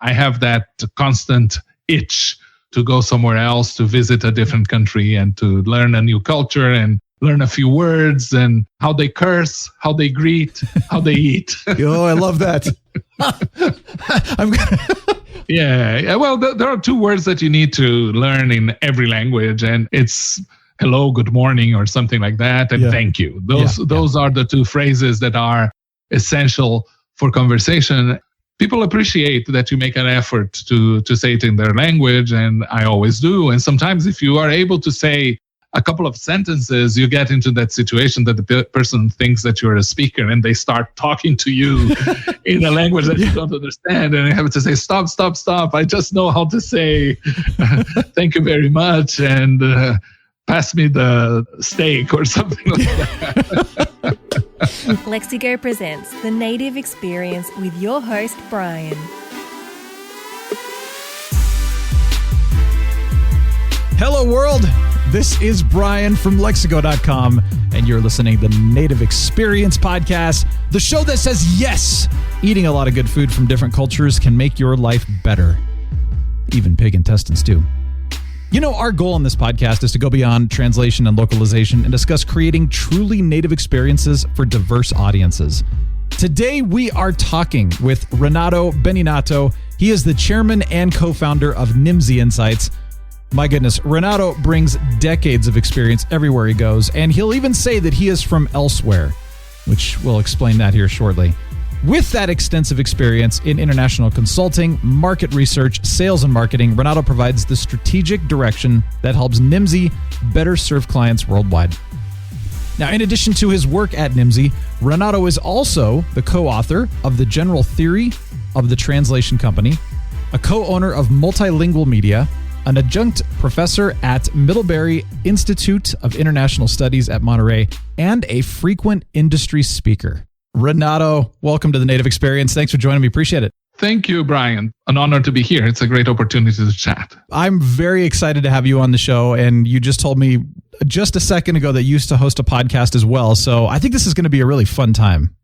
I have that constant itch to go somewhere else, to visit a different country and to learn a new culture and learn a few words and how they curse, how they greet, how they eat. Oh, I love that. Yeah. Well, there are two words that you need to learn in every language, and it's hello, good morning, or something like that, and thank you. Those are the two phrases that are essential for conversation. People appreciate that you make an effort to say it in their language, and I always do. And sometimes if you are able to say a couple of sentences, you get into that situation that the person thinks that you're a speaker and they start talking to you in a language that you don't understand. And you have to say, stop. I just know how to say, thank you very much. And pass me the steak or something like that. Lexigo presents The Native Experience with your host, Brian. Hello, world. This is Brian from Lexigo.com, and you're listening to the Native Experience Podcast, the show that says yes, eating a lot of good food from different cultures can make your life better. Even pig intestines, too. You know, our goal on this podcast is to go beyond translation and localization and discuss creating truly native experiences for diverse audiences. Today, we are talking with Renato Beninato. He is the chairman and co-founder of Nimdzi Insights. My goodness, Renato brings decades of experience everywhere he goes, and he'll even say that he is from elsewhere, which we'll explain that here shortly. With that extensive experience in international consulting, market research, sales, and marketing, Renato provides the strategic direction that helps Nimdzi better serve clients worldwide. Now, in addition to his work at Nimdzi, Renato is also the co-author of The General Theory of the Translation Company, a co-owner of Multilingual Media, an adjunct professor at Middlebury Institute of International Studies at Monterey, and a frequent industry speaker. Renato, welcome to the Native Experience. Thanks for joining me. Appreciate it. Thank you, Brian. An honor to be here. It's a great opportunity to chat. I'm very excited to have you on the show. And you just told me just a second ago that you used to host a podcast as well. So I think this is going to be a really fun time.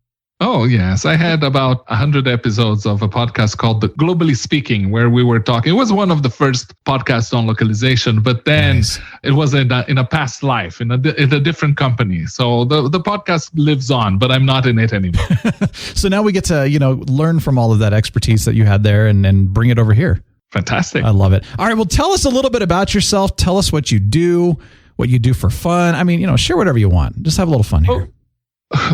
Oh, yes. I had about 100 episodes of a podcast called The Globally Speaking, where we were talking. It was one of the first podcasts on localization, but then It was in a past life, in a different company. So the podcast lives on, but I'm not in it anymore. So now we get to, learn from all of that expertise that you had there and bring it over here. Fantastic. I love it. All right. Well, tell us a little bit about yourself. Tell us what you do for fun. I mean, share whatever you want. Just have a little fun here.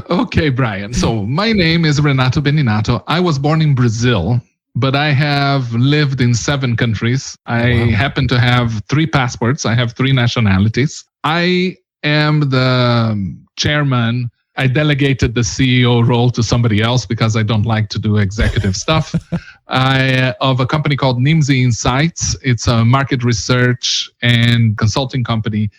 Okay, Brian. So my name is Renato Beninato. I was born in Brazil, but I have lived in 7 countries. I happen to have 3 passports. I have 3 nationalities. I am the chairman. I delegated the CEO role to somebody else because I don't like to do executive stuff. Of a company called Nimdzi Insights. It's a market research and consulting company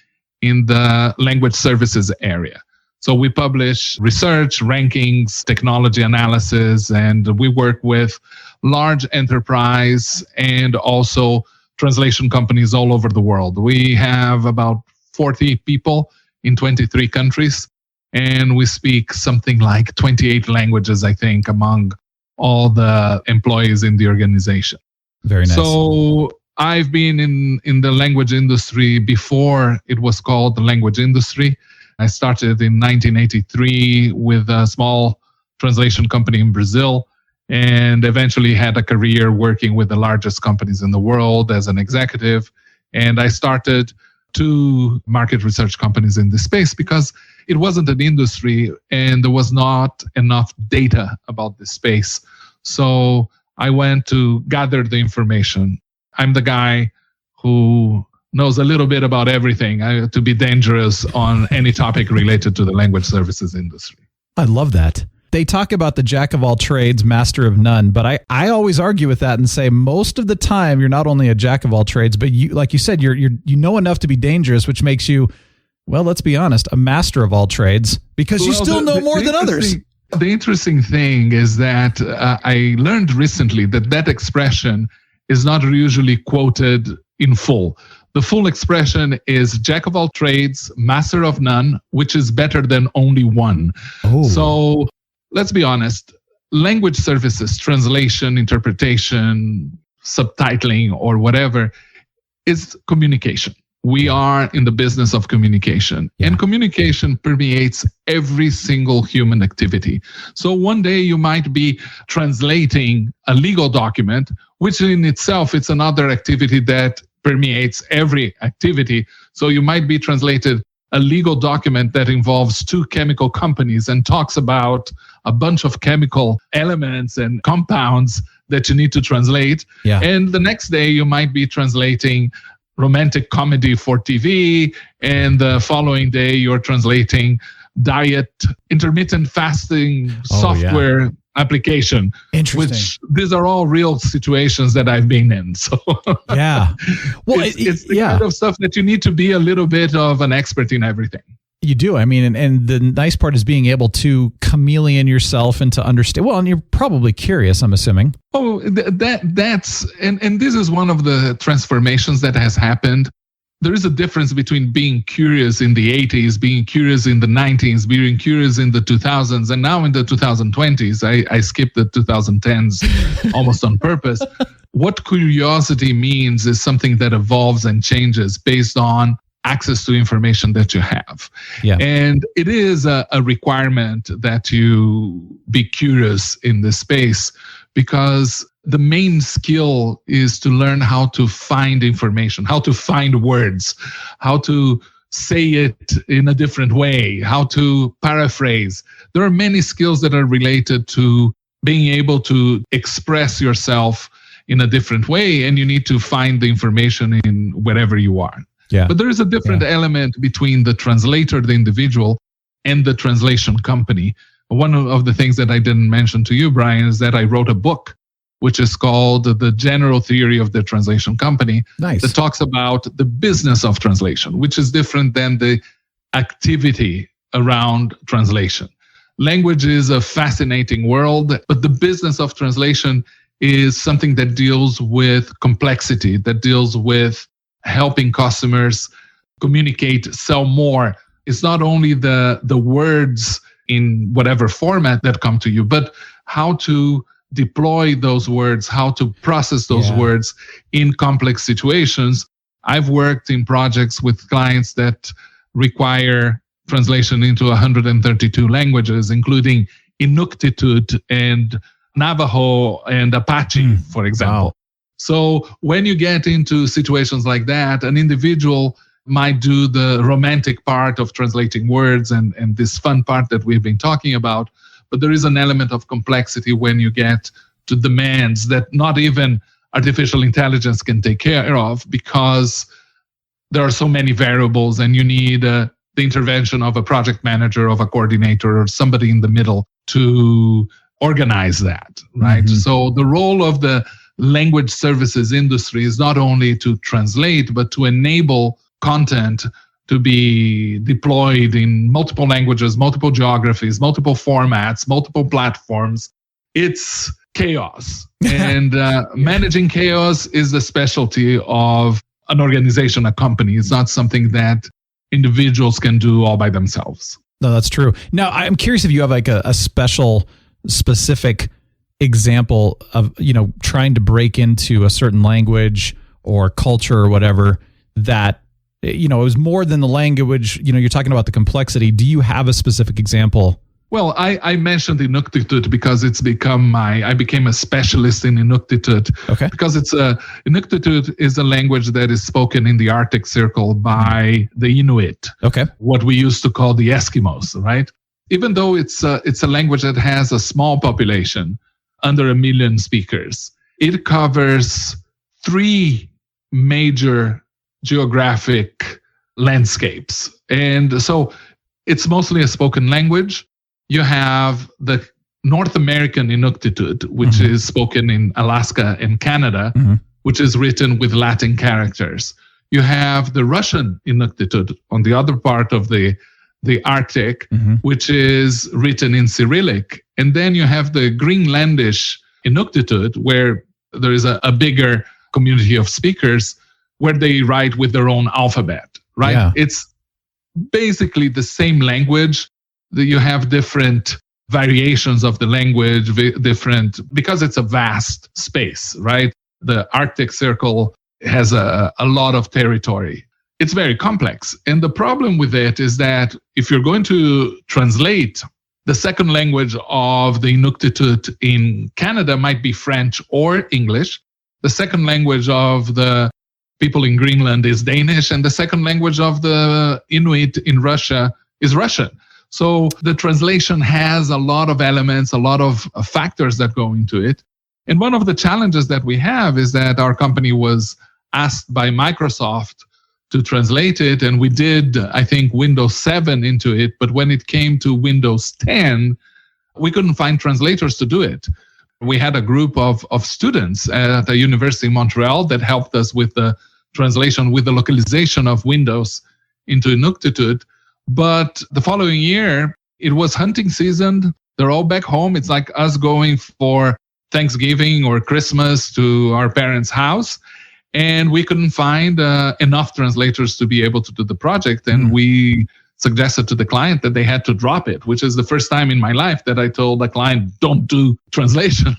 in the language services area. So we publish research, rankings, technology analysis, and we work with large enterprise and also translation companies all over the world. We have about 40 people in 23 countries, and we speak something like 28 languages, I think, among all the employees in the organization. Very nice. So I've been in the language industry before it was called the language industry. I started in 1983 with a small translation company in Brazil and eventually had a career working with the largest companies in the world as an executive. And I started 2 market research companies in this space because it wasn't an industry and there was not enough data about this space. So I went to gather the information. I'm the guy who knows a little bit about everything to be dangerous on any topic related to the language services industry. I love that. They talk about the jack of all trades, master of none, but I always argue with that and say most of the time you're not only a jack of all trades, but you, like you said, you know enough to be dangerous, which makes you, well, let's be honest, a master of all trades because you still know more than others. The interesting thing is that I learned recently that expression is not usually quoted in full. The full expression is jack of all trades, master of none, which is better than only one. Oh. So let's be honest. language services, translation, interpretation, subtitling, or whatever, is communication. We are in the business of communication, and communication permeates every single human activity. So one day you might be translating a legal document, which in itself it's another activity that permeates every activity. So you might be translated a legal document that involves two chemical companies and talks about a bunch of chemical elements and compounds that you need to translate. Yeah. And the next day you might be translating romantic comedy for TV, and the following day you're translating diet intermittent fasting software application. Interesting. Which these are all real situations that I've been in. So yeah, well, it's the kind of stuff that you need to be a little bit of an expert in everything. You do. I mean, and the nice part is being able to chameleon yourself and to understand. Well, and you're probably curious, I'm assuming. Oh, that's and this is one of the transformations that has happened. There is a difference between being curious in the 80s, being curious in the 90s, being curious in the 2000s, and now in the 2020s. I skipped the 2010s almost on purpose. What curiosity means is something that evolves and changes based on access to information that you have. Yeah. And it is a requirement that you be curious in this space, because the main skill is to learn how to find information, how to find words, how to say it in a different way, how to paraphrase. There are many skills that are related to being able to express yourself in a different way, and you need to find the information in wherever you are. Yeah. But there is a different element between the translator, the individual, and the translation company. One of the things that I didn't mention to you, Brian, is that I wrote a book which is called The General Theory of the Translation Company. Nice. That talks about the business of translation, which is different than the activity around translation. Language is a fascinating world, but the business of translation is something that deals with complexity, that deals with helping customers communicate, sell more. It's not only the words in whatever format that come to you, but how to deploy those words, how to process those words in complex situations. I've worked in projects with clients that require translation into 132 languages, including Inuktitut and Navajo and Apache, for example. Wow. So when you get into situations like that, an individual might do the romantic part of translating words and this fun part that we've been talking about. But there is an element of complexity when you get to demands that not even artificial intelligence can take care of, because there are so many variables, and you need the intervention of a project manager, of a coordinator, or somebody in the middle to organize that, right? Mm-hmm. So the role of the language services industry is not only to translate, but to enable content to be deployed in multiple languages, multiple geographies, multiple formats, multiple platforms. It's chaos. And managing chaos is the specialty of an organization, a company. It's not something that individuals can do all by themselves. No, that's true. Now, I'm curious if you have like a specific example of, trying to break into a certain language or culture or whatever that, it was more than the language. You're talking about the complexity. Do you have a specific example? Well, I mentioned Inuktitut because it's become I became a specialist in Inuktitut. Okay. Because Inuktitut is a language that is spoken in the Arctic Circle by the Inuit. Okay. What we used to call the Eskimos, right? Even though it's a language that has a small population, under 1 million speakers, it covers 3 major geographic landscapes. And so it's mostly a spoken language. You have the North American Inuktitut, which is spoken in Alaska and Canada, which is written with Latin characters. You have the Russian Inuktitut on the other part of the Arctic, which is written in Cyrillic. And then you have the Greenlandish Inuktitut, where there is a bigger community of speakers, where they write with their own alphabet, right? Yeah. It's basically the same language. You have different variations of the language, different, because it's a vast space, right? The Arctic Circle has a lot of territory. It's very complex. And the problem with it is that if you're going to translate, the second language of the Inuktitut in Canada might be French or English. The second language of the people in Greenland is Danish, and the second language of the Inuit in Russia is Russian. So the translation has a lot of elements, a lot of factors that go into it. And one of the challenges that we have is that our company was asked by Microsoft to translate it, and we did, I think, Windows 7 into it, but when it came to Windows 10, we couldn't find translators to do it. We had a group of students at the University of Montreal that helped us with the translation, with the localization of Windows into Inuktitut. But the following year, it was hunting season. They're all back home. It's like us going for Thanksgiving or Christmas to our parents' house. And we couldn't find enough translators to be able to do the project. And we suggested to the client that they had to drop it, which is the first time in my life that I told the client, don't do translation.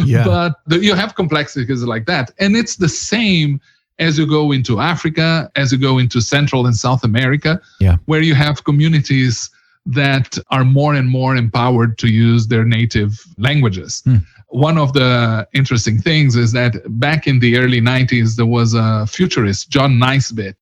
Yeah. But you have complexities like that. And it's the same as you go into Africa, as you go into Central and South America, where you have communities that are more and more empowered to use their native languages. One of the interesting things is that back in the early 90s, there was a futurist, John Naisbitt,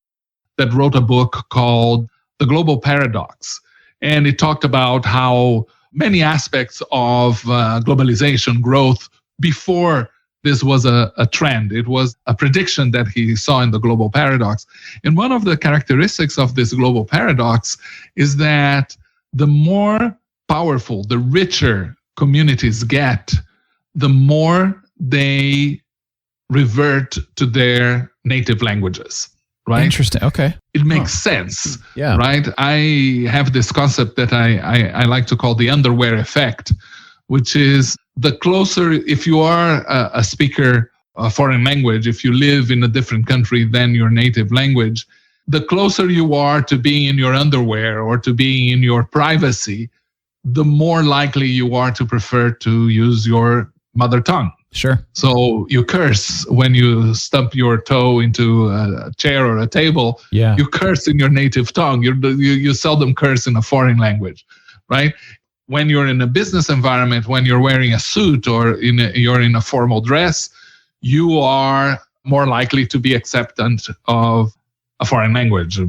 that wrote a book called The Global Paradox. And it talked about how many aspects of globalization growth before this was a trend. It was a prediction that he saw in the global paradox. And one of the characteristics of this global paradox is that the more powerful, the richer communities get, the more they revert to their native languages, right? Interesting. Okay. It makes sense, Yeah. right? I have this concept that I like to call the underwear effect, which is the closer, if you are a speaker, a foreign language, if you live in a different country than your native language, the closer you are to being in your underwear or to being in your privacy, the more likely you are to prefer to use your mother tongue. Sure. So you curse when you stump your toe into a chair or a table. Yeah. You curse in your native tongue. You seldom curse in a foreign language, right? When you're in a business environment, when you're wearing a suit or you're in a formal dress, you are more likely to be acceptant of a foreign language,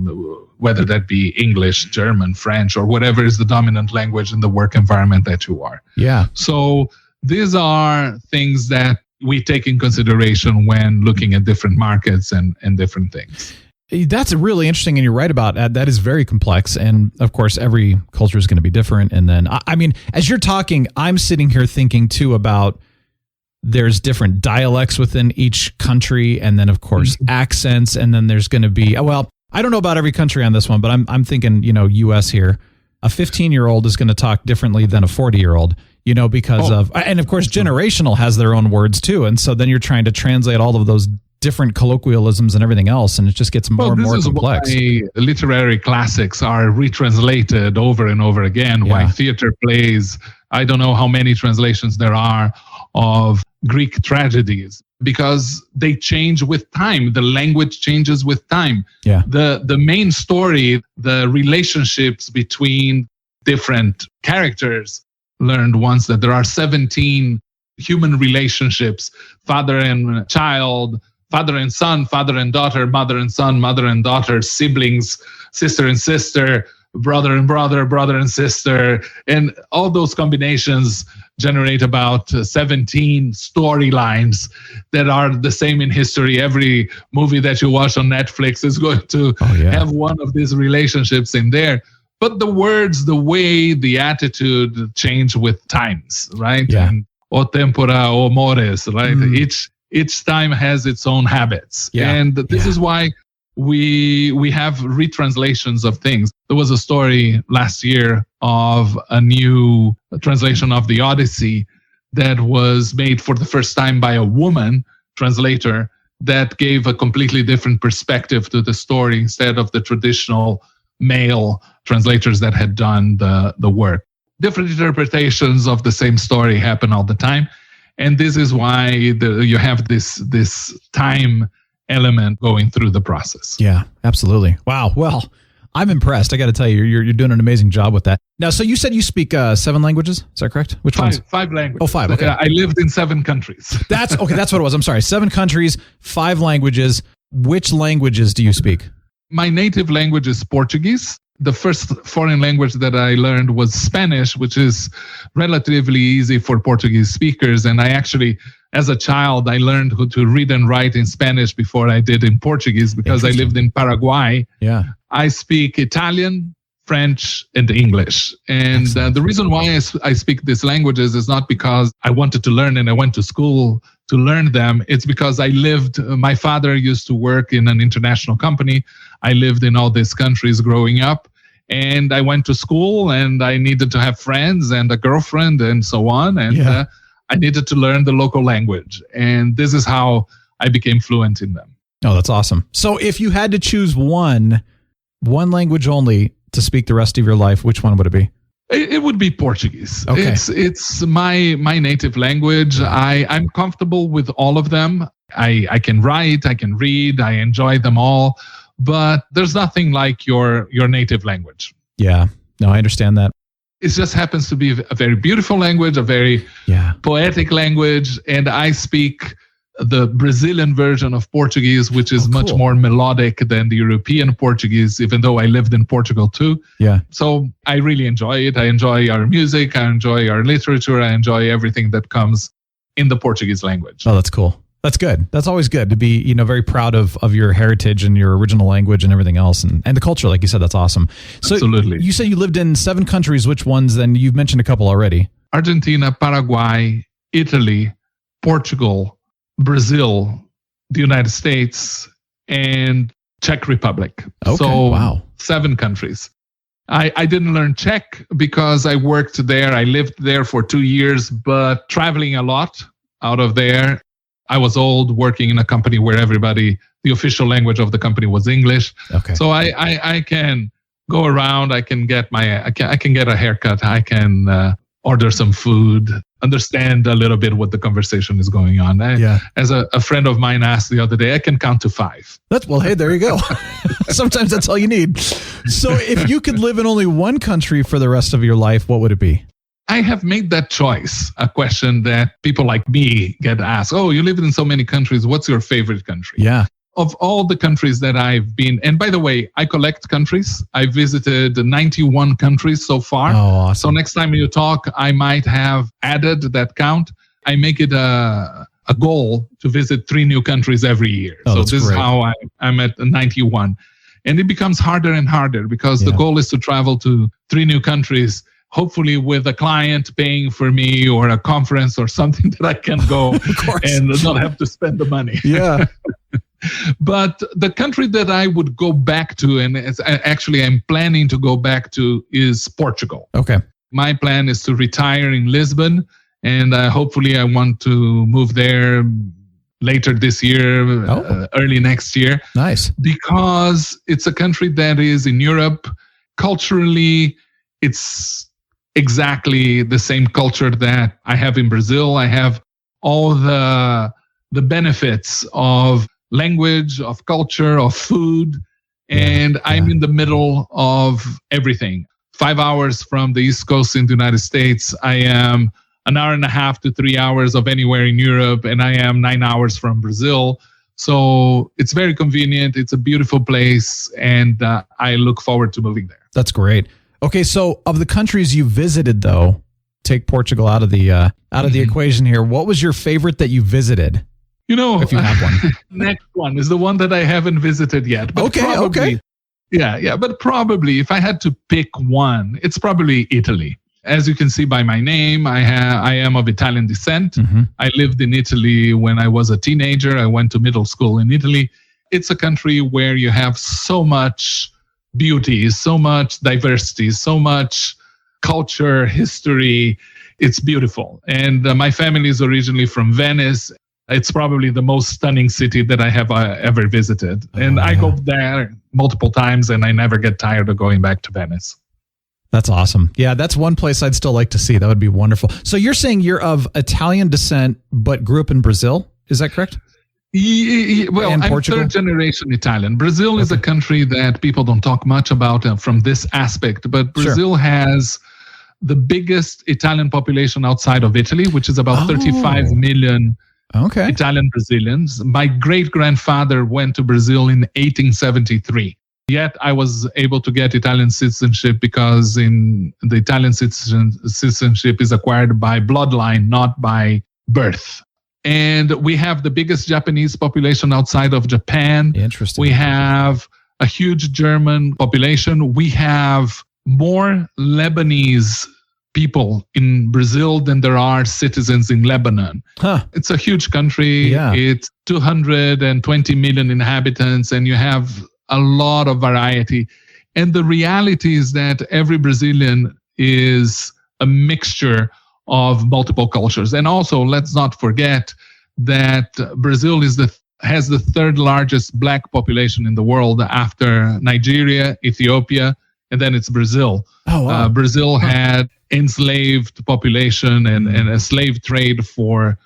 whether that be English, German, French, or whatever is the dominant language in the work environment that you are. Yeah. So these are things that we take in consideration when looking at different markets and different things. That's really interesting, and you're right about that. That is very complex, and of course, every culture is going to be different. And then, I mean, as you're talking, I'm sitting here thinking too about there's different dialects within each country, and then of course accents, and then there's going to be well, I don't know about every country on this one, but I'm thinking, U.S. here, a 15-year-old is going to talk differently than a 40-year-old. Because of, and of course, generational has their own words too. And so then you're trying to translate all of those different colloquialisms and everything else. And it just gets more and more complex. This is why literary classics are retranslated over and over again. Why theater plays, I don't know how many translations there are of Greek tragedies, because they change with time. The language changes with time. Yeah. The main story, the relationships between different characters, learned once that there are 17 human relationships, father and child, father and son, father and daughter, mother and son, mother and daughter, siblings, sister and sister, brother and brother, brother and sister. And all those combinations generate about 17 storylines that are the same in history. Every movie that you watch on Netflix is going to have one of these relationships in there. But the words, the way, the attitude change with times, right? Yeah. And o tempora, o mores, right? Each time has its own habits. Yeah. And this is why we have retranslations of things. There was a story last year of a new translation of the Odyssey that was made for the first time by a woman translator that gave a completely different perspective to the story instead of the traditional male translators that had done the work. different interpretations of the same story happen all the time. And this is why you have this time element going through the process. Yeah, absolutely. Wow. Well, I'm impressed. I got to tell you, you're doing an amazing job with that. Now, so you said you speak 7 languages. Is that correct? Which ones? 5 languages. Oh, 5. Okay. I lived in 7 countries. That's what it was. I'm sorry. 7 countries, 5 languages. Which languages do you speak? My native language is Portuguese. The first foreign language that I learned was Spanish, which is relatively easy for Portuguese speakers. And I actually, as a child, I learned how to read and write in Spanish before I did in Portuguese because I lived in Paraguay. Yeah. I speak Italian, French, and English. And the reason why I speak these languages is not because I wanted to learn and I went to school to learn them. It's because my father used to work in an international company. I lived in all these countries growing up, and I went to school and I needed to have friends and a girlfriend and so on. And I needed to learn the local language. And this is how I became fluent in them. Oh, that's awesome. So if you had to choose one language only to speak the rest of your life, which one would it be? It would be Portuguese. Okay. It's my native language. I'm comfortable with all of them. I can write, I can read, I enjoy them all, but there's nothing like your native language. Yeah, no, I understand that. It just happens to be a very beautiful language, a very poetic language, and I speak the Brazilian version of Portuguese, which is much more melodic than the European Portuguese, even though I lived in Portugal too. Yeah. So I really enjoy it. I enjoy our music. I enjoy our literature. I enjoy everything that comes in the Portuguese language. Oh, that's cool. That's good. That's always good to be, very proud of your heritage and your original language and everything else. And the culture, like you said, that's awesome. So absolutely. You said you lived in 7 countries. Which ones then? You've mentioned a couple already. Argentina, Paraguay, Italy, Portugal, Brazil, the United States, and Czech Republic. Okay, so wow. 7 countries. I didn't learn Czech because I worked there. I lived there for 2 years, but traveling a lot out of there. I was old, working in a company where the official language of the company was English. Okay. So I can go around. I can get I can get a haircut. I can order some food, understand a little bit what the conversation is going on. As a friend of mine asked the other day, I can count to 5. Hey, there you go. Sometimes that's all you need. So if you could live in only one country for the rest of your life, what would it be? I have made that choice, a question that people like me get asked. Oh, you lived in so many countries. What's your favorite country? Yeah. Of all the countries that I've been, and by the way, I collect countries. I visited 91 countries so far. Oh, awesome. So next time you talk, I might have added that count. I make it a goal to visit 3 new countries every year. Oh, so this great. is how I'm at 91. And it becomes harder and harder because the goal is to travel to 3 new countries, hopefully with a client paying for me or a conference or something that I can go and not have to spend the money. Yeah. But the country that I would go back to, and actually I'm planning to go back to, is Portugal. Okay. My plan is to retire in Lisbon, and hopefully I want to move there later this year, early next year. Nice. Because it's a country that is in Europe. Culturally, it's exactly the same culture that I have in Brazil. I have all the benefits of language, of culture, of food, and I'm in the middle of everything. 5 hours from the East Coast in the United States. I am an hour and a half to 3 hours of anywhere in Europe, and I am 9 hours from Brazil. So it's very convenient. It's a beautiful place, and I look forward to moving there. That's great. Okay, so of the countries you visited, though, take Portugal out of the equation here. What was your favorite that you visited? If you have one. Next one is the one that I haven't visited yet. But okay. Yeah. But probably if I had to pick one, it's probably Italy. As you can see by my name, I am of Italian descent. Mm-hmm. I lived in Italy when I was a teenager. I went to middle school in Italy. It's a country where you have so much beauty, so much diversity, so much culture, history. It's beautiful. And my family is originally from Venice. It's probably the most stunning city that I have ever visited. And I go there multiple times and I never get tired of going back to Venice. That's awesome. Yeah, that's one place I'd still like to see. That would be wonderful. So you're saying you're of Italian descent, but grew up in Brazil. Is that correct? Well, And I'm Portugal? third generation Italian. Brazil is a country that people don't talk much about from this aspect, but Brazil has the biggest Italian population outside of Italy, which is about 35 million Italian Brazilians. My great-grandfather went to Brazil in 1873. Yet I was able to get Italian citizenship because in the Italian citizenship is acquired by bloodline, not by birth. And we have the biggest Japanese population outside of Japan. Interesting. We have a huge German population. We have more Lebanese people in Brazil than there are citizens in Lebanon. It's a huge country. Yeah. It's 220 million inhabitants, and you have a lot of variety. And the reality is that every Brazilian is a mixture of multiple cultures. And also, let's not forget that Brazil has the third largest black population in the world after Nigeria, Ethiopia, and then it's Brazil. Oh, wow. Brazil had enslaved population and a slave trade for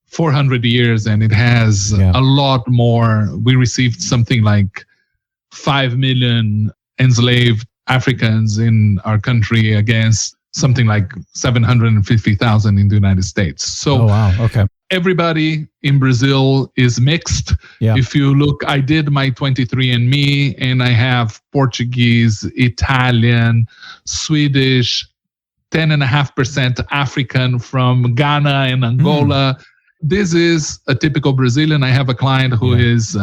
400 years, and it has a lot more. We received something like 5 million enslaved Africans in our country against something like 750,000 in the United States. So everybody in Brazil is mixed. Yeah. If you look, I did my 23andMe, and I have Portuguese, Italian, Swedish, 10.5% African from Ghana and Angola. This is a typical Brazilian. I have a client who is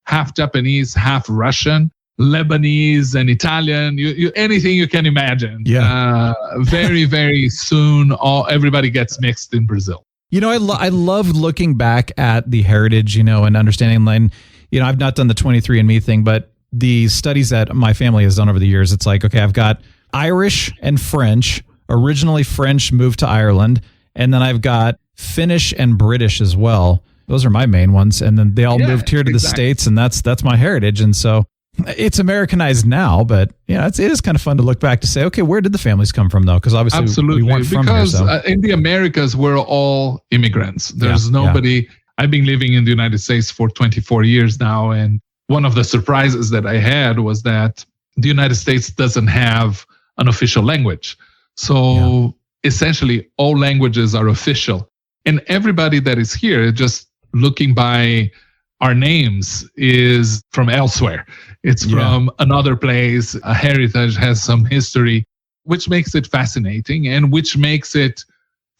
half Japanese, half Russian, Lebanese, and Italian. You anything you can imagine. Yeah. Very, very soon, everybody gets mixed in Brazil. I love looking back at the heritage, and understanding. And I've not done the 23andMe thing, but the studies that my family has done over the years, it's like, okay, I've got Irish and French. Originally French, moved to Ireland, and then I've got Finnish and British as well. Those are my main ones, and then they all moved here to the States, and that's my heritage. And so it's Americanized now, but it is kind of fun to look back to say, okay, where did the families come from, though? Because obviously we weren't from here. Because in the Americas, we're all immigrants. There's nobody. I've been living in the United States for 24 years now, and one of the surprises that I had was that the United States doesn't have an official language. So essentially, all languages are official. And everybody that is here, just looking by our names, is from elsewhere. It's from another place. A heritage has some history, which makes it fascinating and which makes it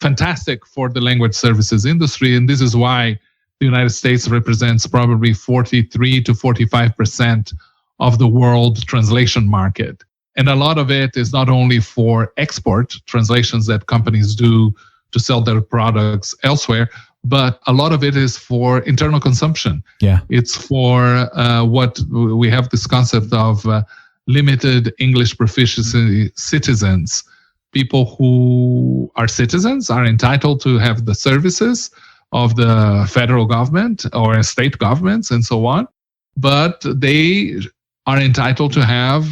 fantastic for the language services industry. And this is why the United States represents probably 43 to 45% of the world translation market. And a lot of it is not only for export translations that companies do to sell their products elsewhere, but a lot of it is for internal consumption. Yeah, it's for what we have this concept of limited English proficiency citizens. People who are citizens are entitled to have the services of the federal government or state governments and so on, but they are entitled to have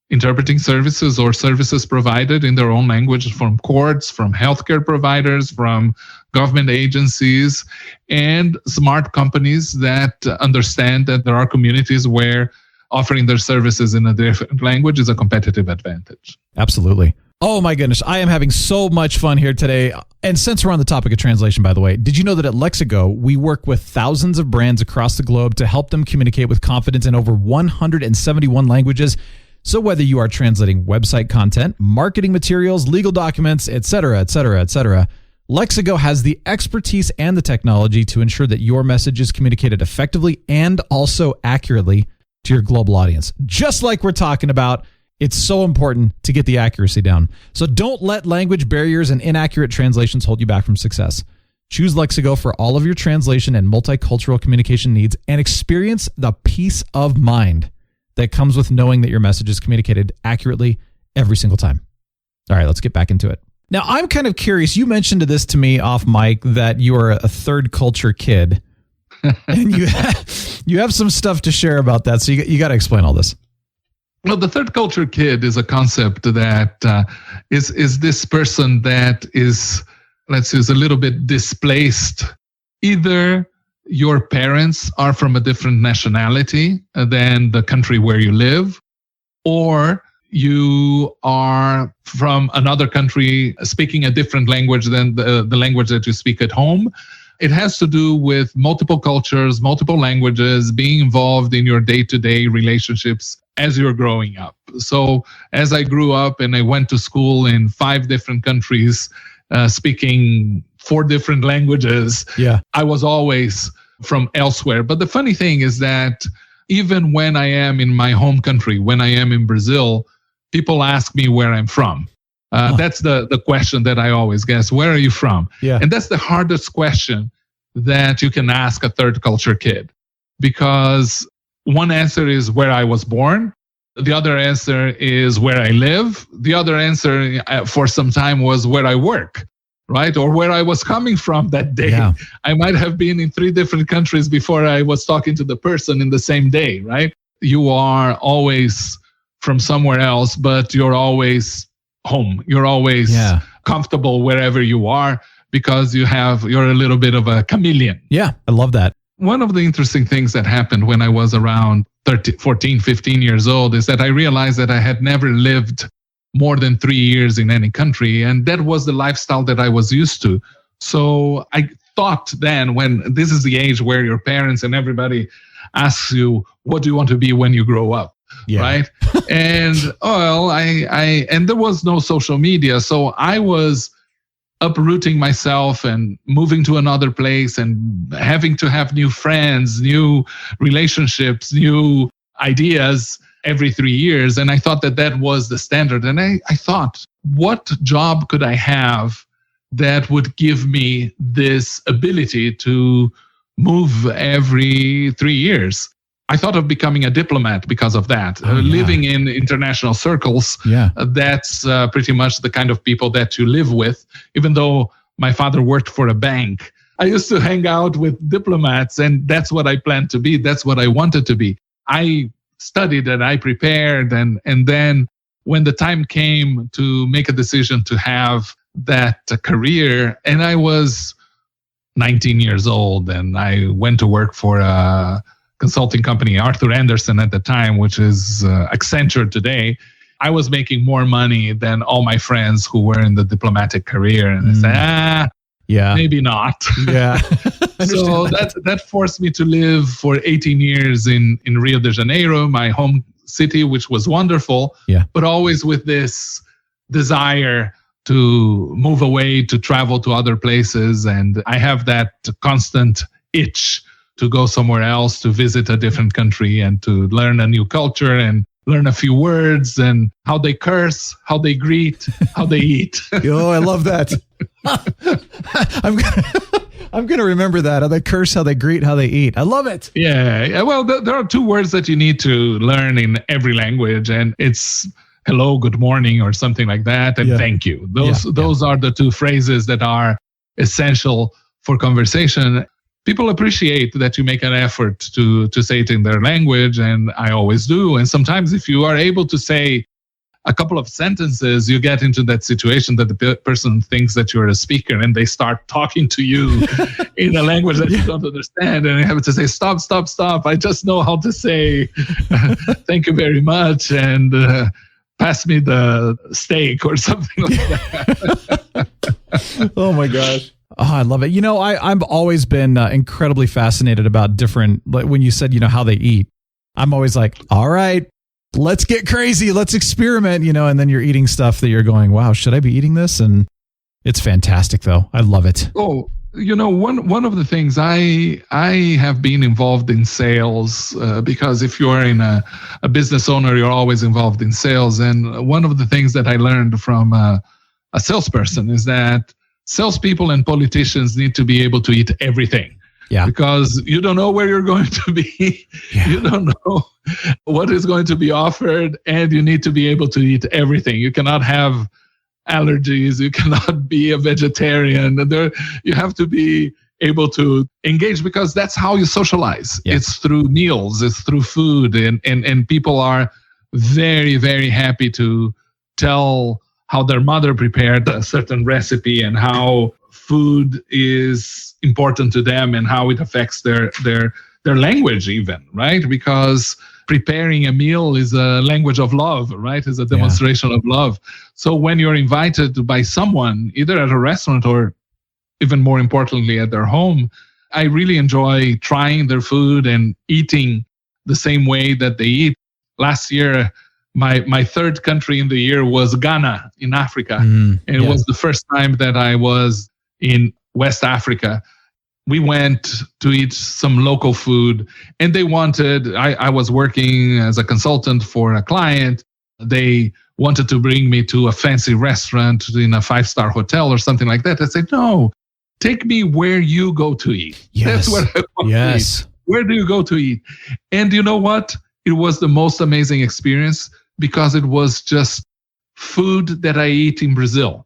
interpreting services or services provided in their own language from courts, from healthcare providers, from government agencies, and smart companies that understand that there are communities where offering their services in a different language is a competitive advantage. Absolutely. Oh my goodness. I am having so much fun here today. And since we're on the topic of translation, by the way, did you know that at Lexigo, we work with thousands of brands across the globe to help them communicate with confidence in over 171 languages? So whether you are translating website content, marketing materials, legal documents, etc., Lexigo has the expertise and the technology to ensure that your message is communicated effectively and also accurately to your global audience. Just like we're talking about, it's so important to get the accuracy down. So don't let language barriers and inaccurate translations hold you back from success. Choose Lexigo for all of your translation and multicultural communication needs and experience the peace of mind that comes with knowing that your message is communicated accurately every single time. All right, let's get back into it. Now, I'm kind of curious. You mentioned this to me off mic that you are a third culture kid, and you have some stuff to share about that. So you got to explain all this. Well, the third culture kid is a concept that is this person that is, let's use a little bit displaced. Either your parents are from a different nationality than the country where you live, or you are from another country speaking a different language than the language that you speak at home. It has to do with multiple cultures, multiple languages, being involved in your day-to-day relationships as you're growing up. So as I grew up and I went to school in 5 different countries, speaking 4 different languages, I was always from elsewhere. But the funny thing is that even when I am in my home country, when I am in Brazil, people ask me where I'm from. That's the question that I always guess. Where are you from? And that's the hardest question that you can ask a third culture kid, because one answer is where I was born. The other answer is where I live. The other answer for some time was where I work, right? Or where I was coming from that day. I might have been in 3 different countries before I was talking to the person in the same day, right? You are always from somewhere else, but you're always home. You're always comfortable wherever you are, because you're a little bit of a chameleon. Yeah, I love that. One of the interesting things that happened when I was around 14, 15 years old is that I realized that I had never lived more than 3 years in any country. And that was the lifestyle that I was used to. So I thought then, when this is the age where your parents and everybody asks you, what do you want to be when you grow up? Right? And and there was no social media. So I was uprooting myself and moving to another place and having to have new friends, new relationships, new ideas every 3 years. And I thought that was the standard. And I thought, what job could I have that would give me this ability to move every 3 years? I thought of becoming a diplomat because of that. Living in international circles, that's pretty much the kind of people that you live with. Even though my father worked for a bank, I used to hang out with diplomats, and that's what I planned to be. That's what I wanted to be. I studied and I prepared, and then when the time came to make a decision to have that career, and I was 19 years old, and I went to work for a consulting company, Arthur Andersen at the time, which is Accenture today. I was making more money than all my friends who were in the diplomatic career. And I said, maybe not. So that forced me to live for 18 years in Rio de Janeiro, my home city, which was wonderful, but always with this desire to move away, to travel to other places. And I have that constant itch to go somewhere else, to visit a different country and to learn a new culture and learn a few words and how they curse, how they greet, how they eat. Oh, I love that. I'm going to remember that. How they curse, how they greet, how they eat. I love it. Yeah. Well, there are 2 words that you need to learn in every language, and it's hello, good morning, or something like that, and thank you. Those are the 2 phrases that are essential for conversation. People appreciate that you make an effort to say it in their language, and I always do. And sometimes if you are able to say a couple of sentences, you get into that situation that the person thinks that you're a speaker, and they start talking to you in a language that you don't understand. And you have to say, stop. I just know how to say thank you very much, and pass me the steak or something like that. Oh my gosh. Oh, I love it. You know, I've always been incredibly fascinated about different, like when you said, how they eat, I'm always like, all right, let's get crazy. Let's experiment, and then you're eating stuff that you're going, wow, should I be eating this? And it's fantastic though. I love it. Oh, one of the things I have been involved in sales because if you are in a business owner, you're always involved in sales. And one of the things that I learned from a salesperson is that salespeople and politicians need to be able to eat everything. Because you don't know where you're going to be. You don't know what is going to be offered, and you need to be able to eat everything. You cannot have allergies. You cannot be a vegetarian. You have to be able to engage, because that's how you socialize. It's through meals. It's through food, and people are very, very happy to tell how their mother prepared a certain recipe and how food is important to them and how it affects their language even, right? Because preparing a meal is a language of love, right? It's a demonstration of love. So when you're invited by someone, either at a restaurant or even more importantly at their home, I really enjoy trying their food and eating the same way that they eat. Last year, my third country in the year was Ghana in Africa. And it was the first time that I was in West Africa. We went to eat some local food, and they wanted, I was working as a consultant for a client. They wanted to bring me to a fancy restaurant in a 5-star hotel or something like that. I said, no, take me where you go to eat. Yes. That's what I want to eat. Where do you go to eat? And you know what? It was the most amazing experience because it was just food that I eat in Brazil.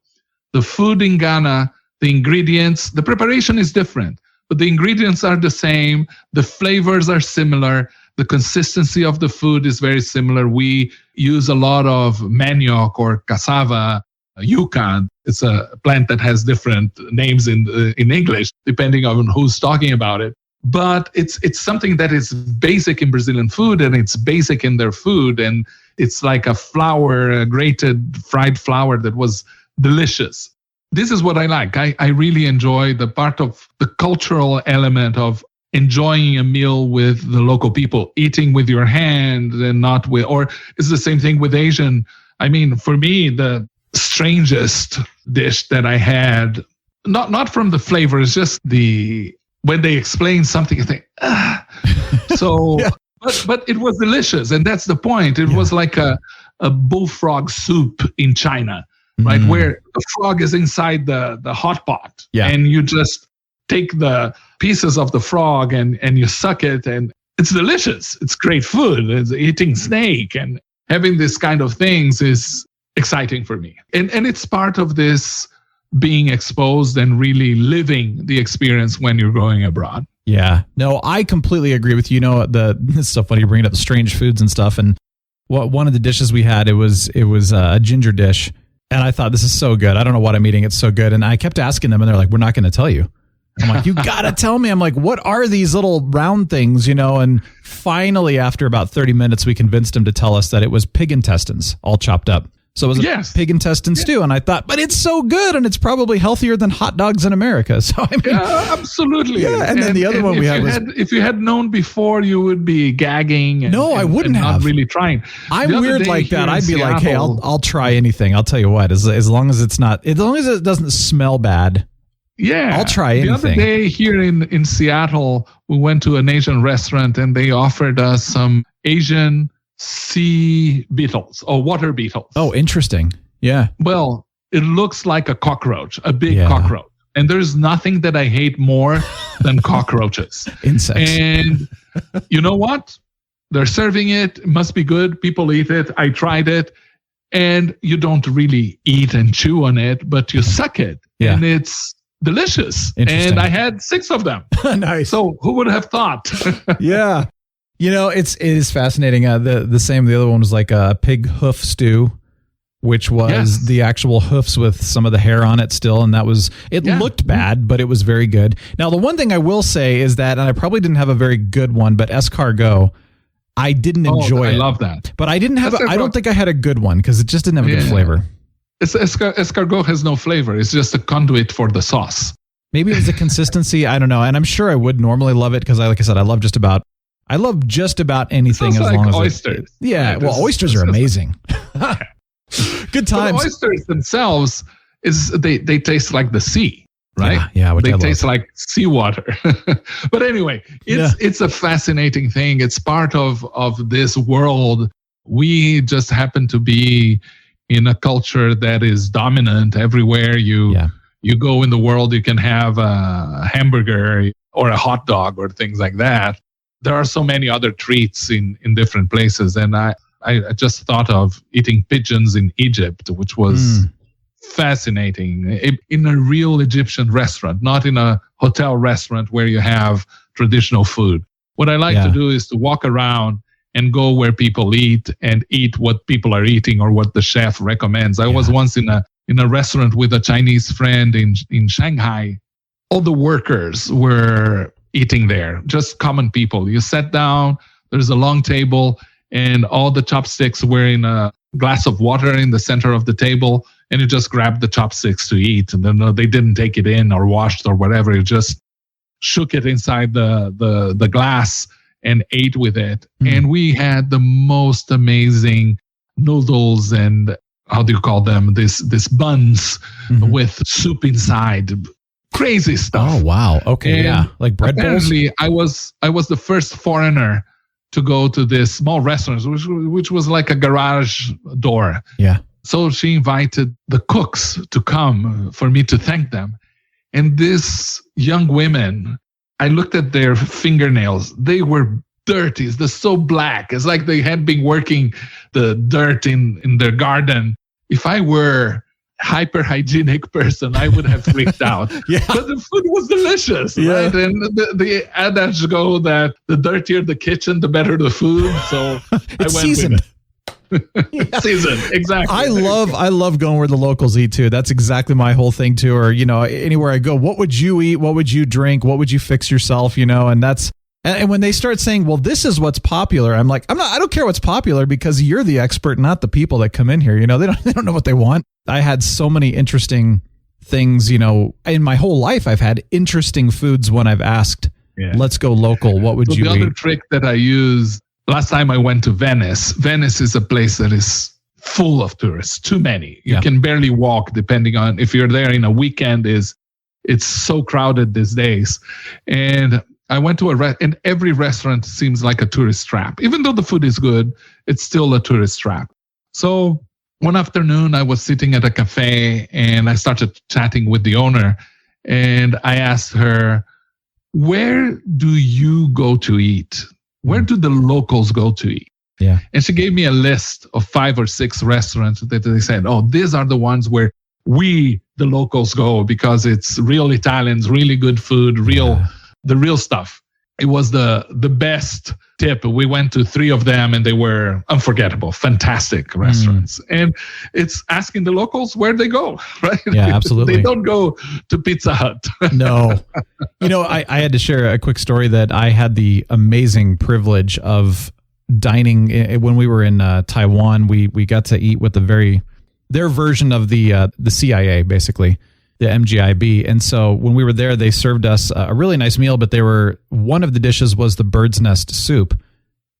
The food in Ghana, the ingredients, the preparation is different, but the ingredients are the same. The flavors are similar. The consistency of the food is very similar. We use a lot of manioc or cassava, yuca. It's a plant that has different names in English, depending on who's talking about it. But it's something that is basic in Brazilian food, and it's basic in their food. And it's like a flour, a grated fried flour that was delicious. This is what I like. I really enjoy the part of the cultural element of enjoying a meal with the local people, eating with your hand and not with, or it's the same thing with Asian. I mean, for me, the strangest dish that I had, not from the flavor, it's just when they explain something, I think, So, but it was delicious. And that's the point. It was like a bullfrog soup in China, right? Where the frog is inside the hot pot. Yeah. And you just take the pieces of the frog and you suck it. And it's delicious. It's great food. It's eating snake and having this kind of things is exciting for me. And it's part of this being exposed and really living the experience when you're going abroad. Yeah, no, I completely agree with you. You know, it's so funny you bring up the strange foods and stuff. And one of the dishes we had, it was a ginger dish. And I thought, this is so good. I don't know what I'm eating. It's so good. And I kept asking them and they're like, we're not going to tell you. I'm like, you got to tell me. I'm like, what are these little round things, you know? And finally, after about 30 minutes, we convinced him to tell us that it was pig intestines all chopped up. So it was a pig intestine stew. And I thought, but it's so good. And it's probably healthier than hot dogs in America. So I mean, absolutely. Yeah. And then the other one we had was, if you had known before, you would be gagging. I wouldn't have. Not really trying. I'm weird like that. I'd be like, hey, I'll try anything. I'll tell you what, as long as it doesn't smell bad. Yeah. I'll try anything. The other day here in Seattle, we went to an Asian restaurant and they offered us some Asian sea beetles or water beetles. Oh, interesting. Yeah. Well, it looks like a cockroach, a big cockroach. And there's nothing that I hate more than cockroaches. Insects. And you know what? They're serving it. It must be good. People eat it. I tried it. And you don't really eat and chew on it, but you suck it. Yeah. And it's delicious. And I had 6 of them. Nice. So who would have thought? Yeah. You know, it is fascinating. The other one was like a pig hoof stew, which was the actual hoofs with some of the hair on it still. And it looked bad, but it was very good. Now, the one thing I will say is that, and I probably didn't have a very good one, but escargot, I didn't enjoy it. I love that. But I didn't have, I don't think I had a good one because it just didn't have a good flavor. Escargot has no flavor. It's just a conduit for the sauce. Maybe it was the consistency. I don't know. And I'm sure I would normally love it because, like I said, I love just about anything as long as oysters. Oysters are amazing. Good times. But oysters themselves they taste like the sea, right? Yeah, they taste like seawater. But anyway, it's a fascinating thing. It's part of this world. We just happen to be in a culture that is dominant everywhere. You go in the world, you can have a hamburger or a hot dog or things like that. There are so many other treats in different places. And I just thought of eating pigeons in Egypt, which was fascinating in a real Egyptian restaurant, not in a hotel restaurant where you have traditional food. What I like to do is to walk around and go where people eat and eat what people are eating or what the chef recommends. I was once in a restaurant with a Chinese friend in Shanghai. All the workers were eating there, just common people. You sat down, there's a long table, and all the chopsticks were in a glass of water in the center of the table, and you just grabbed the chopsticks to eat. And then they didn't take it in or washed or whatever. You just shook it inside the glass and ate with it. And we had the most amazing noodles and, how do you call them? This buns with soup inside. Crazy stuff. Oh, wow. Okay. And like bread bowls? Apparently, I was the first foreigner to go to this small restaurant, which was like a garage door. Yeah. So she invited the cooks to come for me to thank them. And these young women, I looked at their fingernails. They were dirty. They're so black. It's like they had been working the dirt in their garden. If I were hyper hygienic person, I would have freaked out. But the food was delicious, right? And the adage go that the dirtier the kitchen, the better the food. So it's seasoned. Seasoned, exactly. I love going where the locals eat too. That's exactly my whole thing too. Or anywhere I go, what would you eat? What would you drink? What would you fix yourself? And that's. And when they start saying, well, this is what's popular, I'm like, I don't care what's popular because you're the expert, not the people that come in here. They don't know what they want. I had so many interesting things, in my whole life. I've had interesting foods when I've asked, let's go local. What would you eat? The other trick that I use, last time I went to Venice. Venice is a place that is full of tourists, too many. You can barely walk depending on if you're there in a weekend. It's so crowded these days. And I went to and every restaurant seems like a tourist trap. Even though the food is good, it's still a tourist trap. So one afternoon, I was sitting at a cafe and I started chatting with the owner. And I asked her, where do you go to eat? Where do the locals go to eat? Yeah. And she gave me a list of 5 or 6 restaurants that they said, oh, these are the ones where the locals go because it's real Italians, really good food, the real stuff. It was the best tip. We went to 3 of them and they were unforgettable, fantastic restaurants. And it's asking the locals where they go, right? Yeah, absolutely. They don't go to Pizza Hut. No. I had to share a quick story that I had the amazing privilege of dining when we were in Taiwan. We got to eat with their version of the CIA, basically. The MGIB. And so when we were there, they served us a really nice meal, but one of the dishes was the bird's nest soup.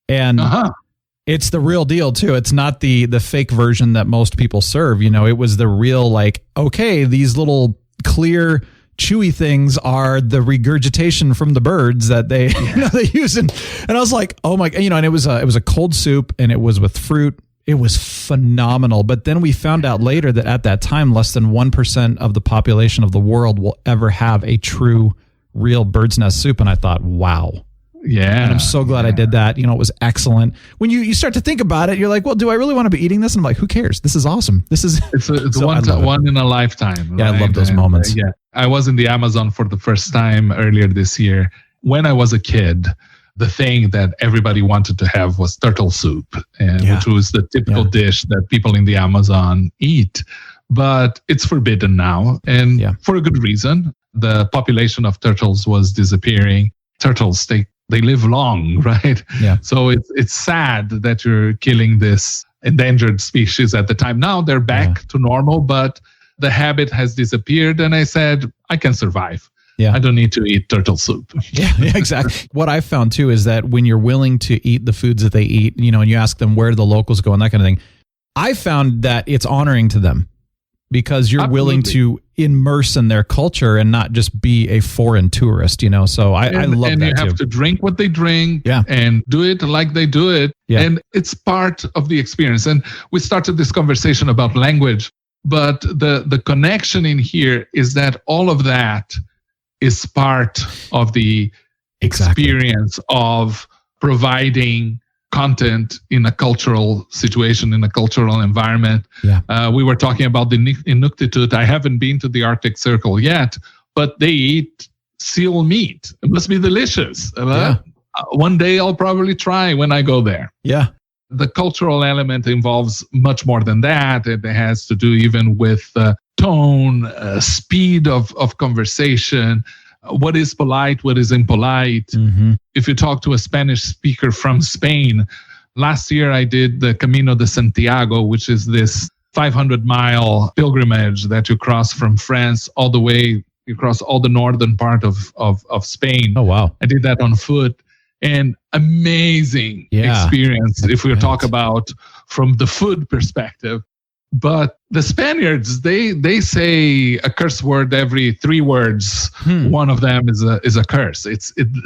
And it's the real deal too. It's not the fake version that most people serve. It was the real, these little clear, chewy things are the regurgitation from the birds that they, they use. And I was like, oh my, and it was a cold soup and it was with fruit. It was phenomenal. But then we found out later that at that time, less than 1% of the population of the world will ever have a true, real bird's nest soup. And I thought, wow. Yeah. And I'm so glad I did that. It was excellent. When you start to think about it, you're like, well, do I really want to be eating this? And I'm like, who cares? This is awesome. It's so one in a lifetime. Yeah, right? I love those moments. I was in the Amazon for the first time earlier this year. When I was a kid, the thing that everybody wanted to have was turtle soup, which was the typical dish that people in the Amazon eat. But it's forbidden now, and for a good reason. The population of turtles was disappearing. Turtles, they live long, right? Yeah. So it's sad that you're killing this endangered species at the time. Now they're back to normal, but the habit has disappeared. And I said, I can survive. Yeah. I don't need to eat turtle soup. Yeah, exactly. What I've found too is that when you're willing to eat the foods that they eat, and you ask them where do the locals go and that kind of thing, I found that it's honoring to them because you're willing to immerse in their culture and not just be a foreign tourist, So I love that too. And you have to drink what they drink and do it like they do it. Yeah. And it's part of the experience. And we started this conversation about language, but the connection in here is that all of that is part of the experience of providing content in a cultural situation, in a cultural environment. Yeah. We were talking about the Inuktitut. I haven't been to the Arctic Circle yet, but they eat seal meat. It must be delicious. one day I'll probably try when I go there. Yeah. The cultural element involves much more than that. It has to do even with tone, speed of conversation, what is polite, what is impolite. Mm-hmm. If you talk to a Spanish speaker from Spain, last year I did the Camino de Santiago, which is this 500-mile pilgrimage that you cross from France all the way, you cross all the northern part of Spain. Oh, wow. I did that on foot. And amazing experience if we talk about from the food perspective. But the Spaniards, they say a curse word every 3 words. One of them is a curse.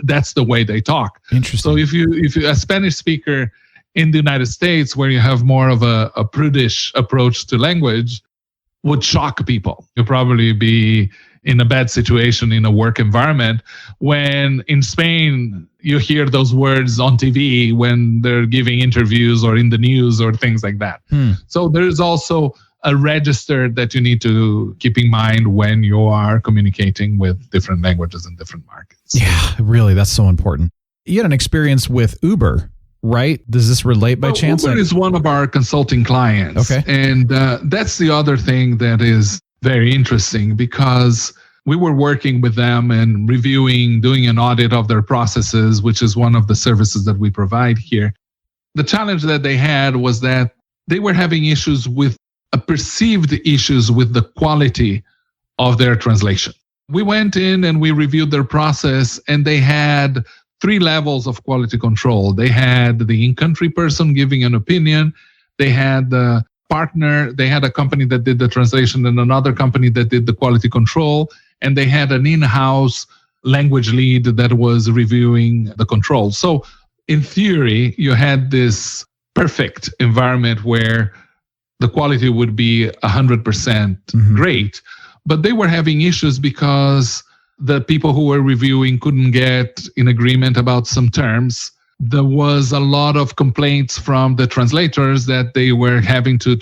That's the way they talk. Interesting. So if you a Spanish speaker in the United States, where you have more of a prudish approach to language, would shock people. You'll probably be in a bad situation in a work environment, when in Spain you hear those words on TV when they're giving interviews or in the news or things like that. So there's also a register that you need to keep in mind when you are communicating with different languages in different markets. Yeah, really, that's so important. You had an experience with Uber, right? Does this relate by chance? Uber is one of our consulting clients. Okay. And that's the other thing that is very interesting, because we were working with them and doing an audit of their processes, which is one of the services that we provide here. The challenge that they had was that they were having perceived issues with the quality of their translation. We went in and we reviewed their process, and they had 3 levels of quality control. They had the in-country person giving an opinion. They had the partner. They had a company that did the translation and another company that did the quality control. And they had an in-house language lead that was reviewing the control. So in theory, you had this perfect environment where the quality would be 100% great. But they were having issues because the people who were reviewing couldn't get in agreement about some terms. There was a lot of complaints from the translators that they were having to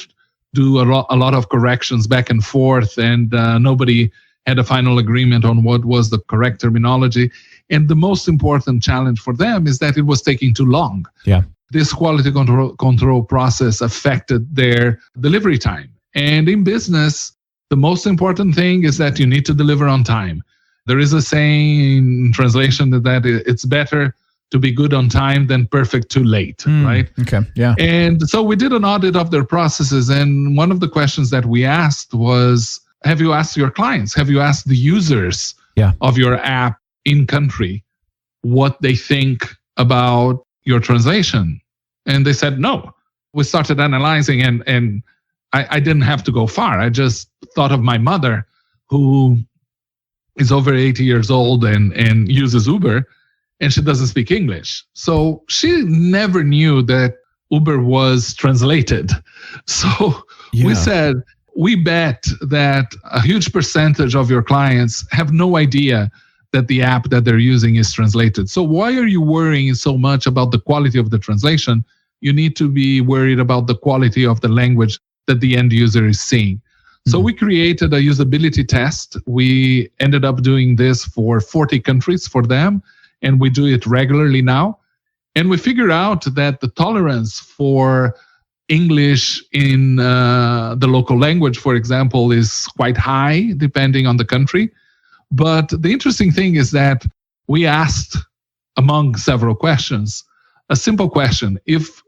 do a lot of corrections back and forth, and nobody had a final agreement on what was the correct terminology. And the most important challenge for them is that it was taking too long. Yeah. This quality control process affected their delivery time. And in business, the most important thing is that you need to deliver on time. There is a saying in translation that it's better to be good on time than perfect too late, right? Okay, yeah. And so we did an audit of their processes. And one of the questions that we asked was, have you asked your clients? Have you asked the users of your app in country what they think about your translation? And they said no. We started analyzing, and I didn't have to go far. I just thought of my mother, who is over 80 years old and uses Uber, and she doesn't speak English. So she never knew that Uber was translated. So we said, we bet that a huge percentage of your clients have no idea that the app that they're using is translated. So why are you worrying so much about the quality of the translation? You need to be worried about the quality of the language that the end user is seeing. So we created a usability test. We ended up doing this for 40 countries for them, and we do it regularly now. And we figure out that the tolerance for English in the local language, for example, is quite high depending on the country. But the interesting thing is that we asked, among several questions, a simple question: if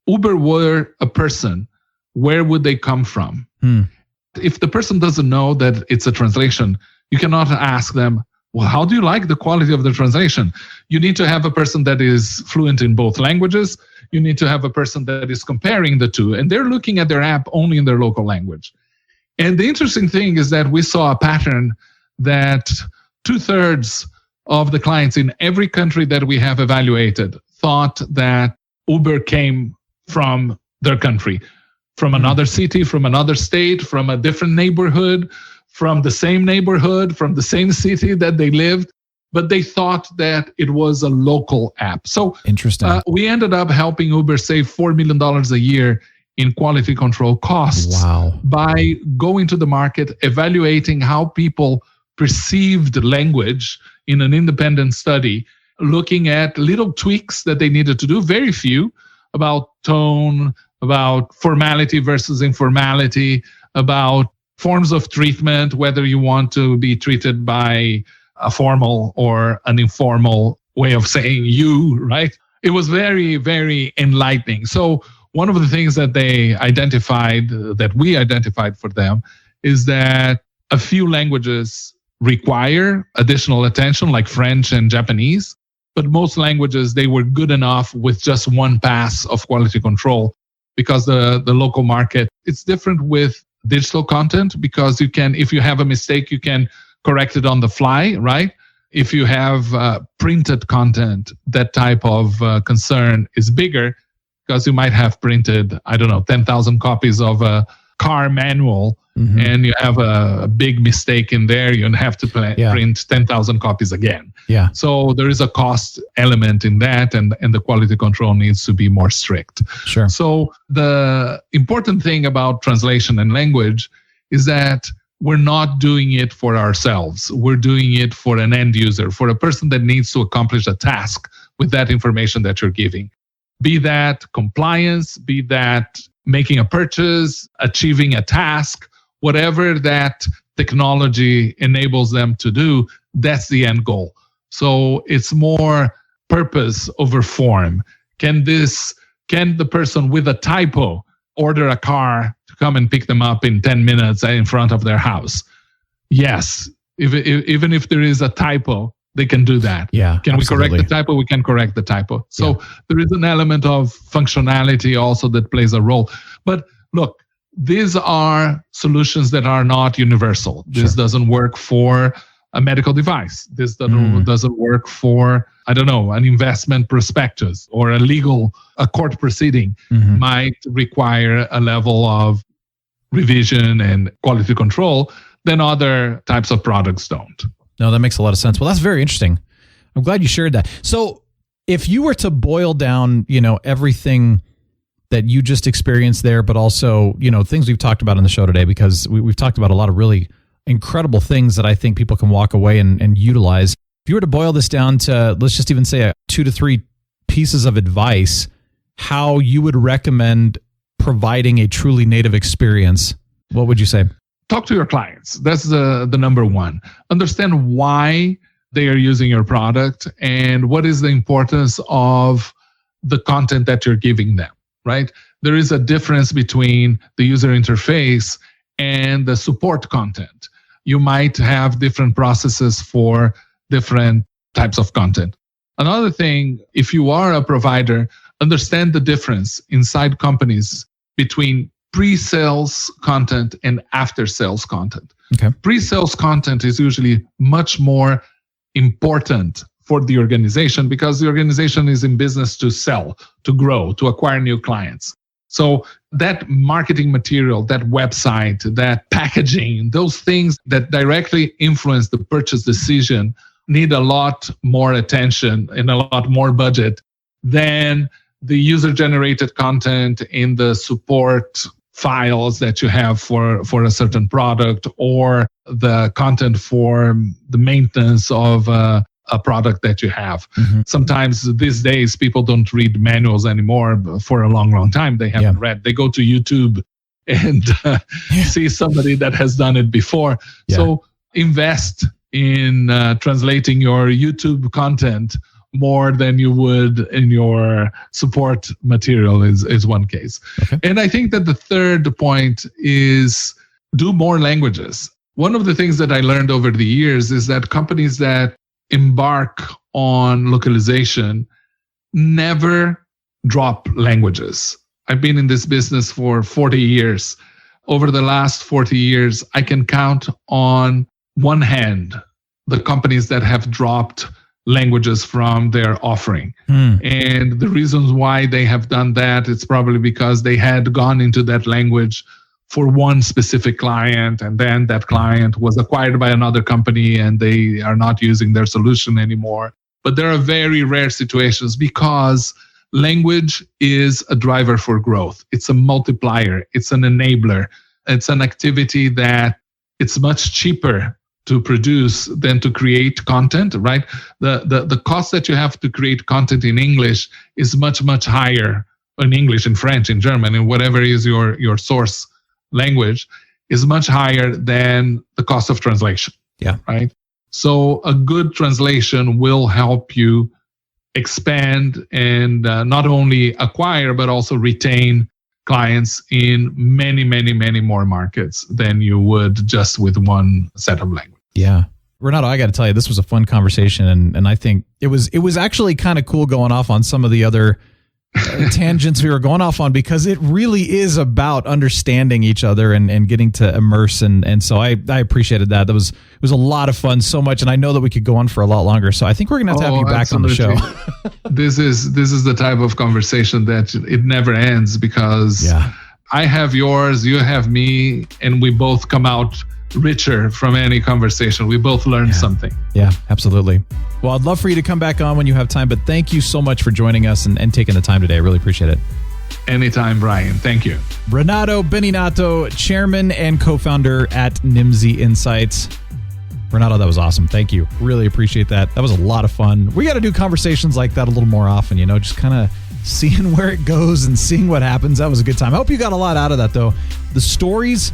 Uber were a person, where would they come from? If the person doesn't know that it's a translation, you cannot ask them, well, how do you like the quality of the translation? You need to have a person that is fluent in both languages. You need to have a person that is comparing the two, and they're looking at their app only in their local language. And the interesting thing is that we saw a pattern that 2/3 of the clients in every country that we have evaluated thought that Uber came from their country, from another city, from another state, from a different neighborhood, from the same neighborhood, from the same city that they lived, but they thought that it was a local app. So interesting. We ended up helping Uber save $4 million a year in quality control costs by going to the market, evaluating how people perceived language in an independent study, looking at little tweaks that they needed to do, very few, about tone, about formality versus informality, about forms of treatment, whether you want to be treated by a formal or an informal way of saying you, right? It was very, very enlightening. So one of the things that they identified, that we identified for them, is that a few languages require additional attention, like French and Japanese, but most languages, they were good enough with just one pass of quality control, because the local market, it's different with digital content, because you can, if you have a mistake, you can correct it on the fly, right? If you have printed content, that type of concern is bigger, because you might have printed, 10,000 copies of a car manual, and you have a big mistake in there, you have to print 10,000 copies again. Yeah. So there is a cost element in that, and the quality control needs to be more strict. Sure. So the important thing about translation and language is that we're not doing it for ourselves. We're doing it for an end user, for a person that needs to accomplish a task with that information that you're giving. Be that compliance, be that making a purchase, achieving a task, whatever that technology enables them to do, that's the end goal. So it's more purpose over form. Can the person with a typo order a car to come and pick them up in 10 minutes in front of their house? Yes. Even if there is a typo, they can do that. Yeah. Can absolutely. we correct the typo? We can correct the typo. So there is an element of functionality also that plays a role. But look, these are solutions that are not universal. This doesn't work for a medical device. This doesn't work for, an investment prospectus, or a court proceeding might require a level of revision and quality control than other types of products don't. No, that makes a lot of sense. Well, that's very interesting. I'm glad you shared that. So if you were to boil down, everything that you just experienced there, but also, things we've talked about on the show today, because we've talked about a lot of really incredible things that I think people can walk away and utilize. If you were to boil this down to, let's just even say 2 to 3 pieces of advice, how you would recommend providing a truly native experience, what would you say? Talk to your clients. That's the number one. Understand why they are using your product and what is the importance of the content that you're giving them, right? There is a difference between the user interface and the support content. You might have different processes for different types of content. Another thing, if you are a provider, understand the difference inside companies between pre-sales content and after-sales content. Okay. Pre-sales content is usually much more important for the organization, because the organization is in business to sell, to grow, to acquire new clients. So that marketing material, that website, that packaging, those things that directly influence the purchase decision need a lot more attention and a lot more budget than the user-generated content in the support files that you have for a certain product, or the content for the maintenance of a product that you have. Sometimes these days, people don't read manuals anymore. For a long, long time, they haven't read. They go to YouTube and see somebody that has done it before. So invest in translating your YouTube content more than you would in your support material is one case. Okay. And I think that the third point is do more languages. One of the things that I learned over the years is that companies that embark on localization never drop languages. I've been in this business for 40 years. Over the last 40 years, I can count on one hand the companies that have dropped languages from their offering. And the reasons why they have done that, it's probably because they had gone into that language for one specific client, and then that client was acquired by another company and they are not using their solution anymore. But there are very rare situations, because language is a driver for growth. It's a multiplier. It's an enabler. It's an activity that it's much cheaper to produce than to create content, right? The cost that you have to create content in English is much, much higher in English, in French, in German, and whatever is your source language is much higher than the cost of translation. Yeah. Right. So a good translation will help you expand and not only acquire, but also retain clients in many, many, many more markets than you would just with one set of language. Yeah. Renato, I got to tell you, this was a fun conversation. And I think it was actually kind of cool going off on some of the other tangents we were going off on, because it really is about understanding each other and getting to immerse. And so I appreciated that. It was a lot of fun, so much. And I know that we could go on for a lot longer. So I think we're going to have you back absolutely. on the show. This is the type of conversation that it never ends, because I have yours, you have me, and we both come out richer from any conversation. We both learn something. Yeah, absolutely. Well, I'd love for you to come back on when you have time, but thank you so much for joining us and taking the time today. I really appreciate it. Anytime, Brian. Thank you. Renato Beninato, chairman and co-founder at Nimdzi Insights. Renato, that was awesome. Thank you. Really appreciate that. That was a lot of fun. We got to do conversations like that a little more often, just kind of seeing where it goes and seeing what happens. That was a good time. I hope you got a lot out of that, though. The stories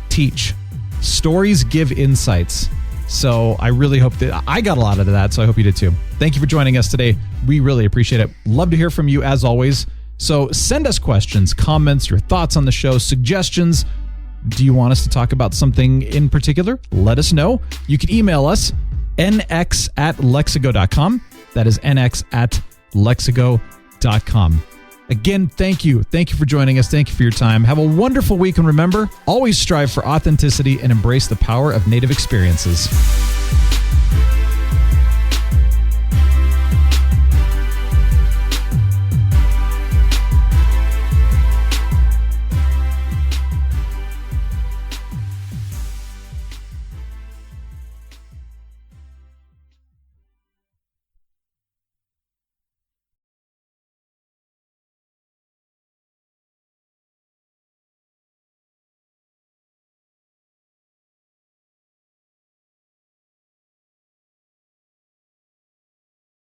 teach. Stories give insights. So I really hope that I got a lot out of that. So I hope you did too. Thank you for joining us today. We really appreciate it. Love to hear from you as always. So send us questions, comments, your thoughts on the show, suggestions. Do you want us to talk about something in particular? Let us know. You can email us, nx@lexigo.com. That is nx@lexigo.com. Again, thank you. Thank you for joining us. Thank you for your time. Have a wonderful week. And remember, always strive for authenticity and embrace the power of native experiences.